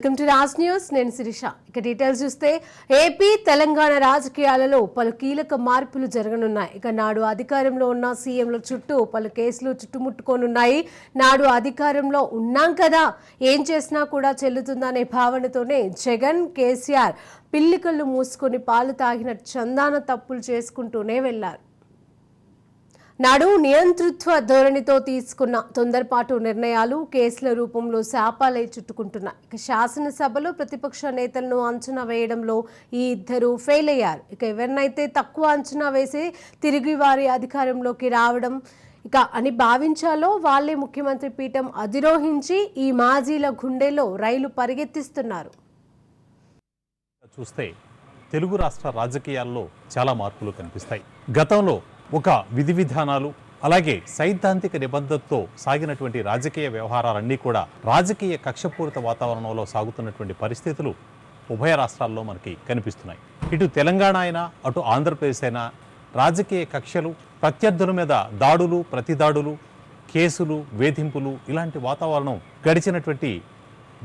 Welcome to Raj news. నేను శిరీష. ఇక details చూస్తే ఏపీ తెలంగాణ రాజకీయాలలో పలు కీలక మార్పులు జరగనున్నాయి. ఇక నాడు అధికారంలో ఉన్న సీఎంల చుట్టూ పలు కేసులు చుట్టుముట్టుకోనున్నాయి. నాడు అధికారంలో ఉన్నాం కదా, ఏం చేసినా కూడా చెల్లుతుందనే భావనతోనే జగన్, కేసీఆర్ పిల్లికళ్ళు మూసుకొని పాలు తాగిన చందాన తప్పులు చేసుకుంటూనే వెళ్లారు. నాడు నియంతృత్వ ధోరణితో తీసుకున్న తొందరపాటు నిర్ణయాలు కేసుల రూపంలో శాపాలై చుట్టుకుంటున్నాయి. ఇక శాసనసభలో ప్రతిపక్ష నేతలను అంచనా వేయడంలో ఈ ఇద్దరు ఫెయిల్ అయ్యారు. ఇక ఎవరినైతే తక్కువ అంచనా వేసి తిరిగి వారి అధికారంలోకి రావడం అని భావించాలో వాళ్ళే ముఖ్యమంత్రి పీఠం అధిరోహించి ఈ మాజీల గుండెలో రైలు పరిగెత్తిస్తున్నారు. చూస్తే తెలుగు రాష్ట్ర రాజకీయాల్లో చాలా మార్పులు కనిపిస్తాయి. గతంలో ఒక విధి విధానాలు అలాగే సైద్ధాంతిక నిబద్ధతతో సాగినటువంటి రాజకీయ వ్యవహారాలన్నీ కూడా రాజకీయ కక్షపూరిత వాతావరణంలో సాగుతున్నటువంటి పరిస్థితులు ఉభయ రాష్ట్రాల్లో మనకి కనిపిస్తున్నాయి. ఇటు తెలంగాణ అయినా అటు ఆంధ్రప్రదేశ్ అయినా రాజకీయ కక్షలు, ప్రత్యర్థుల మీద దాడులు, ప్రతిదాడులు, కేసులు, వేధింపులు ఇలాంటి వాతావరణం గడిచినటువంటి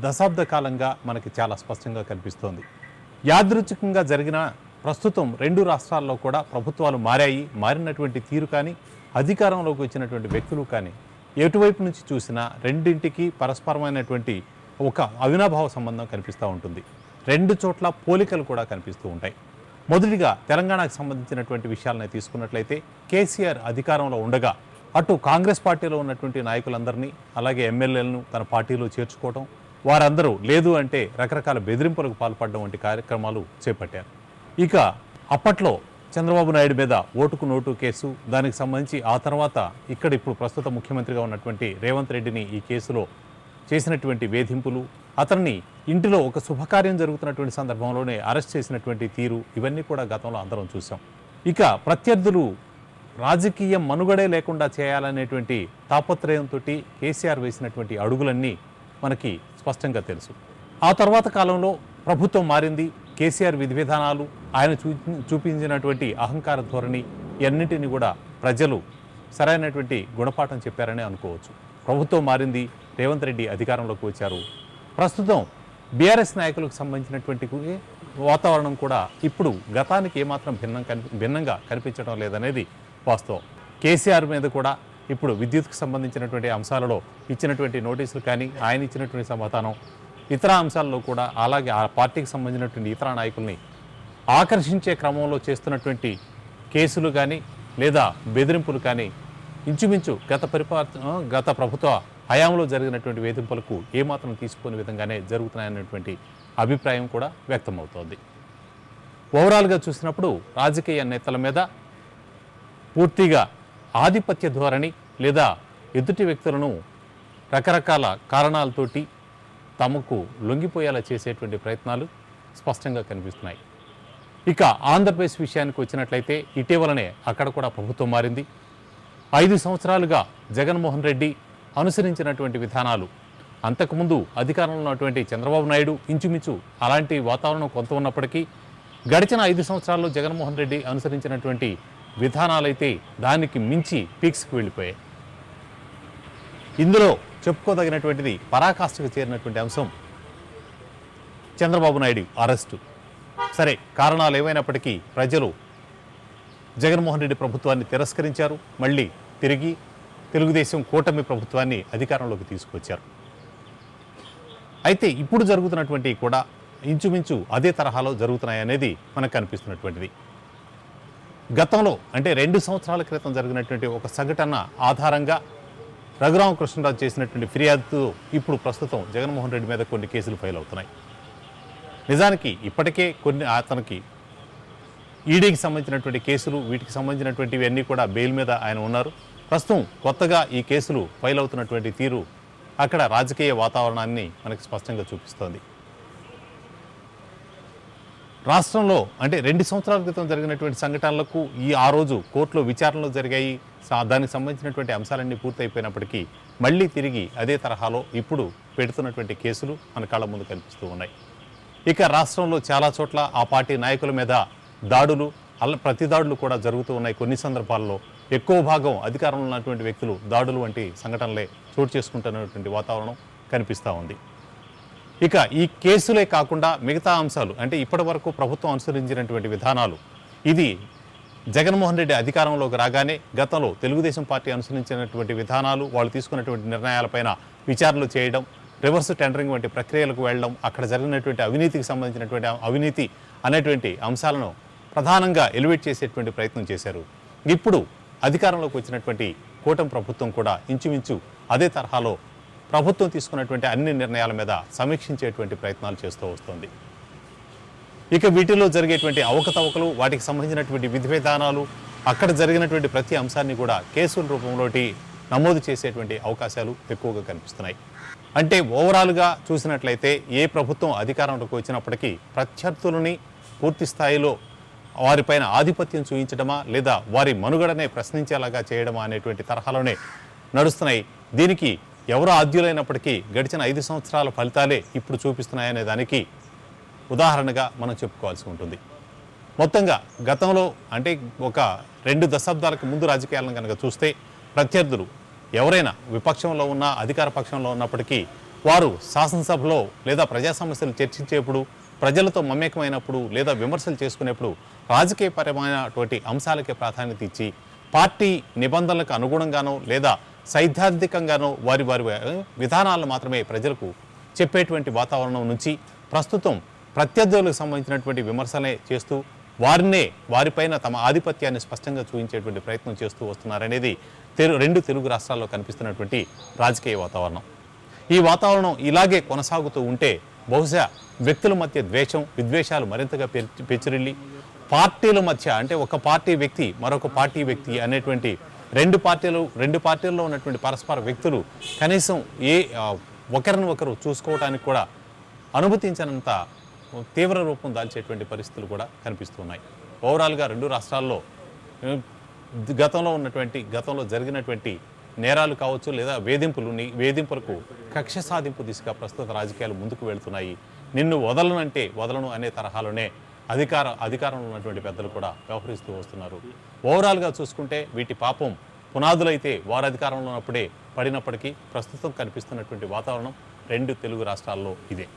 దశాబ్ద కాలంగా మనకి చాలా స్పష్టంగా కనిపిస్తోంది. యాదృచ్ఛికంగా జరిగిన ప్రస్తుతం రెండు రాష్ట్రాల్లో కూడా ప్రభుత్వాలు మారినటువంటి తీరు కానీ అధికారంలోకి వచ్చినటువంటి వ్యక్తులు కానీ ఎటువైపు నుంచి చూసినా రెండింటికి పరస్పరమైనటువంటి ఒక అవినాభావ సంబంధం కనిపిస్తూ ఉంటుంది. రెండు చోట్ల పోలికలు కూడా కనిపిస్తూ ఉంటాయి. మొదటిగా తెలంగాణకు సంబంధించినటువంటి విషయాలను తీసుకున్నట్లయితే కేసీఆర్ అధికారంలో ఉండగా అటు కాంగ్రెస్ పార్టీలో ఉన్నటువంటి నాయకులందరినీ అలాగే ఎమ్మెల్యేలను తన పార్టీలో చేర్చుకోవడం, వారందరూ లేదు అంటే రకరకాల బెదిరింపులకు పాల్పడడం వంటి కార్యక్రమాలు చేపట్టారు. ఇక అప్పట్లో చంద్రబాబు నాయుడు మీద ఓటుకు నోటు కేసు, దానికి సంబంధించి ఆ తర్వాత ఇప్పుడు ప్రస్తుత ముఖ్యమంత్రిగా ఉన్నటువంటి రేవంత్ రెడ్డిని ఈ కేసులో చేసినటువంటి వేధింపులు, అతన్ని ఇంటిలో ఒక శుభకార్యం జరుగుతున్నటువంటి సందర్భంలోనే అరెస్ట్ చేసినటువంటి తీరు, ఇవన్నీ కూడా గతంలో అందరం చూసాం. ఇక ప్రత్యర్థులు రాజకీయ మనుగడే లేకుండా చేయాలనేటువంటి తాపత్రయంతో కేసీఆర్ వేసినటువంటి అడుగులన్నీ మనకి స్పష్టంగా తెలుసు. ఆ తర్వాత కాలంలో ప్రభుత్వం మారింది. కేసీఆర్ విధి విధానాలు, ఆయన చూపించినటువంటి అహంకార ధోరణి అన్నింటినీ కూడా ప్రజలు సరైనటువంటి గుణపాఠం చెప్పారని అనుకోవచ్చు. ప్రభుత్వం మారింది, రేవంత్ రెడ్డి అధికారంలోకి వచ్చారు. ప్రస్తుతం బీఆర్ఎస్ నాయకులకు సంబంధించినటువంటి వాతావరణం కూడా ఇప్పుడు గతానికి ఏమాత్రం భిన్నంగా కనిపించడం లేదనేది వాస్తవం. కేసీఆర్ మీద కూడా ఇప్పుడు విద్యుత్కు సంబంధించినటువంటి అంశాలలో ఇచ్చినటువంటి నోటీసులు కానీ, ఆయన ఇచ్చినటువంటి సమాధానం, ఇతర అంశాల్లో కూడా అలాగే ఆ పార్టీకి సంబంధించినటువంటి ఇతర నాయకుల్ని ఆకర్షించే క్రమంలో చేస్తున్నటువంటి కేసులు కానీ లేదా బెదిరింపులు కానీ ఇంచుమించు గత ప్రభుత్వ హయాంలో జరిగినటువంటి వేధింపులకు ఏమాత్రం తీసుకునే విధంగానే జరుగుతున్నాయనేటువంటి అభిప్రాయం కూడా వ్యక్తమవుతోంది. ఓవరాల్గా చూసినప్పుడు రాజకీయ నేతల మీద పూర్తిగా ఆధిపత్య ధోరణి లేదా ఎదుటి వ్యక్తులను రకరకాల కారణాలతోటి తమకు లొంగిపోయేలా చేసేటువంటి ప్రయత్నాలు స్పష్టంగా కనిపిస్తున్నాయి. ఇక ఆంధ్రప్రదేశ్ విషయానికి వచ్చినట్లయితే ఇటీవలనే అక్కడ కూడా ప్రభుత్వం మారింది. 5 సంవత్సరాలుగా జగన్మోహన్ రెడ్డి అనుసరించినటువంటి విధానాలు, అంతకుముందు అధికారంలో ఉన్నటువంటి చంద్రబాబు నాయుడు ఇంచుమించు అలాంటి వాతావరణం కొంత ఉన్నప్పటికీ గడిచిన 5 సంవత్సరాల్లో జగన్మోహన్ రెడ్డి అనుసరించినటువంటి విధానాలైతే దానికి మించి పీక్స్కి వెళ్ళిపోయాయి. ఇందులో చెప్పుకోదగినటువంటిది పరాకాష్ఠకు చేరినటువంటి అంశం చంద్రబాబు నాయుడు అరెస్టు. సరే, కారణాలు ఏమైనప్పటికీ ప్రజలు జగన్మోహన్ రెడ్డి ప్రభుత్వాన్ని తిరస్కరించారు. మళ్ళీ తిరిగి తెలుగుదేశం కూటమి ప్రభుత్వాన్ని అధికారంలోకి తీసుకొచ్చారు. అయితే ఇప్పుడు జరుగుతున్నటువంటి కూడా ఇంచుమించు అదే తరహాలో జరుగుతున్నాయనేది మనకు కనిపిస్తున్నటువంటిది. గతంలో అంటే 2 సంవత్సరాల క్రితం జరిగినటువంటి ఒక సంఘటన ఆధారంగా రఘురామకృష్ణరాజు చేసినటువంటి ఫిర్యాదుతో ఇప్పుడు ప్రస్తుతం జగన్మోహన్ రెడ్డి మీద కొన్ని కేసులు ఫైల్ అవుతున్నాయి. నిజానికి ఇప్పటికే కొన్ని అతనికి ఈడీకి సంబంధించినటువంటి కేసులు, వీటికి సంబంధించినటువంటివి అన్నీ కూడా బెయిల్ మీద ఆయన ఉన్నారు. ప్రస్తుతం కొత్తగా ఈ కేసులు ఫైల్ అవుతున్నటువంటి తీరు అక్కడ రాజకీయ వాతావరణాన్ని మనకి స్పష్టంగా చూపిస్తోంది. రాష్ట్రంలో అంటే 2 సంవత్సరాల క్రితం జరిగినటువంటి సంఘటనలకు ఆ రోజు కోర్టులో విచారణలు జరిగాయి. దానికి సంబంధించినటువంటి అంశాలన్నీ పూర్తయిపోయినప్పటికీ మళ్ళీ తిరిగి అదే తరహాలో ఇప్పుడు పెడుతున్నటువంటి కేసులు మన కళ్ళ ముందు కనిపిస్తూ ఉన్నాయి. ఇక రాష్ట్రంలో చాలా చోట్ల ఆ పార్టీ నాయకుల మీద దాడులు, ప్రతిదాడులు కూడా జరుగుతూ ఉన్నాయి. కొన్ని సందర్భాల్లో ఎక్కువ భాగం అధికారంలో ఉన్నటువంటి వ్యక్తులు దాడులు వంటి సంఘటనలే చోటు చేసుకుంటున్నటువంటి వాతావరణం కనిపిస్తూ ఉంది. ఇక ఈ కేసులే కాకుండా మిగతా అంశాలు అంటే ఇప్పటి వరకు ప్రభుత్వం అనుసరించినటువంటి విధానాలు, ఇది జగన్మోహన్ రెడ్డి అధికారంలోకి రాగానే గతంలో తెలుగుదేశం పార్టీ అనుసరించినటువంటి విధానాలు, వాళ్ళు తీసుకున్నటువంటి నిర్ణయాలపైన విచారణలు చేయడం, రివర్స్ టెండరింగ్ వంటి ప్రక్రియలకు వెళ్ళడం, అక్కడ జరిగినటువంటి అవినీతికి సంబంధించినటువంటి అవినీతి అనేటువంటి అంశాలను ప్రధానంగా ఎలివేట్ చేసేటువంటి ప్రయత్నం చేశారు. ఇప్పుడు అధికారంలోకి వచ్చినటువంటి కూటమి ప్రభుత్వం కూడా ఇంచుమించు అదే తరహాలో ప్రభుత్వం తీసుకున్నటువంటి అన్ని నిర్ణయాల మీద సమీక్షించేటువంటి ప్రయత్నాలు చేస్తూ వస్తుంది. ఇక వీటిలో జరిగేటువంటి అవకతవకలు, వాటికి సంబంధించినటువంటి విధి విధానాలు, అక్కడ జరిగినటువంటి ప్రతి అంశాన్ని కూడా కేసుల రూపంలోటి నమోదు చేసేటువంటి అవకాశాలు ఎక్కువగా కనిపిస్తున్నాయి. అంటే ఓవరాల్గా చూసినట్లయితే ఏ ప్రభుత్వం అధికారంలోకి వచ్చినప్పటికీ ప్రత్యర్థులని పూర్తి స్థాయిలో వారిపైన ఆధిపత్యం చూపించడమా లేదా వారి మనుగడనే ప్రశ్నించేలాగా చేయడమా అనేటువంటి తరహాలోనే నడుస్తున్నాయి. దీనికి ఎవరు ఆద్యులైనప్పటికీ గడిచిన 5 సంవత్సరాల ఫలితాలే ఇప్పుడు చూపిస్తున్నాయనే దానికి ఉదాహరణగా మనం చెప్పుకోవాల్సి ఉంటుంది. మొత్తంగా గతంలో అంటే ఒక 2 దశాబ్దాలకు ముందు రాజకీయాలను కనుక చూస్తే ప్రత్యర్థులు ఎవరైనా విపక్షంలో ఉన్న అధికార పక్షంలో ఉన్నప్పటికీ వారు శాసనసభలో లేదా ప్రజా సమస్యలు చర్చించేప్పుడు, ప్రజలతో మమేకమైనప్పుడు లేదా విమర్శలు చేసుకునేప్పుడు రాజకీయపరమైనటువంటి అంశాలకే ప్రాధాన్యత ఇచ్చి పార్టీ నిబంధనలకు అనుగుణంగానో లేదా సైద్ధాంతికంగానో వారి వారి విధానాలను మాత్రమే ప్రజలకు చెప్పేటువంటి వాతావరణం నుంచి ప్రస్తుతం ప్రత్యర్థులకు సంబంధించినటువంటి విమర్శలే చేస్తూ వారిపైన తమ ఆధిపత్యాన్ని స్పష్టంగా చూపించేటువంటి ప్రయత్నం చేస్తూ వస్తున్నారనేది 2 తెలుగు రాష్ట్రాల్లో కనిపిస్తున్నటువంటి రాజకీయ వాతావరణం. ఈ వాతావరణం ఇలాగే కొనసాగుతూ ఉంటే బహుశా వ్యక్తుల మధ్య ద్వేషం, విద్వేషాలు మరింతగా పెచ్చురిల్లి పార్టీల మధ్య అంటే ఒక పార్టీ వ్యక్తి మరొక పార్టీ వ్యక్తి అనేటువంటి రెండు పార్టీల్లో ఉన్నటువంటి పరస్పర వ్యక్తులు కనీసం ఒకరిని ఒకరు చూసుకోవడానికి కూడా అనుమతించనంత తీవ్ర రూపం దాల్చేటువంటి పరిస్థితులు కూడా కనిపిస్తున్నాయి. ఓవరాల్గా 2 రాష్ట్రాల్లో గతంలో జరిగినటువంటి నేరాలు కావచ్చు లేదా వేధింపులకు కక్ష సాధింపు దిశగా ప్రస్తుత రాజకీయాలు ముందుకు వెళ్తున్నాయి. నిన్ను వదలను అనే తరహాలోనే అధికారంలో ఉన్నటువంటి పెద్దలు కూడా వ్యవహరిస్తూ వస్తున్నారు. ఓవరాల్గా చూసుకుంటే వీటి పాపం పునాదులైతే వారు అధికారంలో ఉన్నప్పుడే పడినప్పటికీ ప్రస్తుతం కనిపిస్తున్నటువంటి వాతావరణం 2 తెలుగు రాష్ట్రాల్లో ఇదే.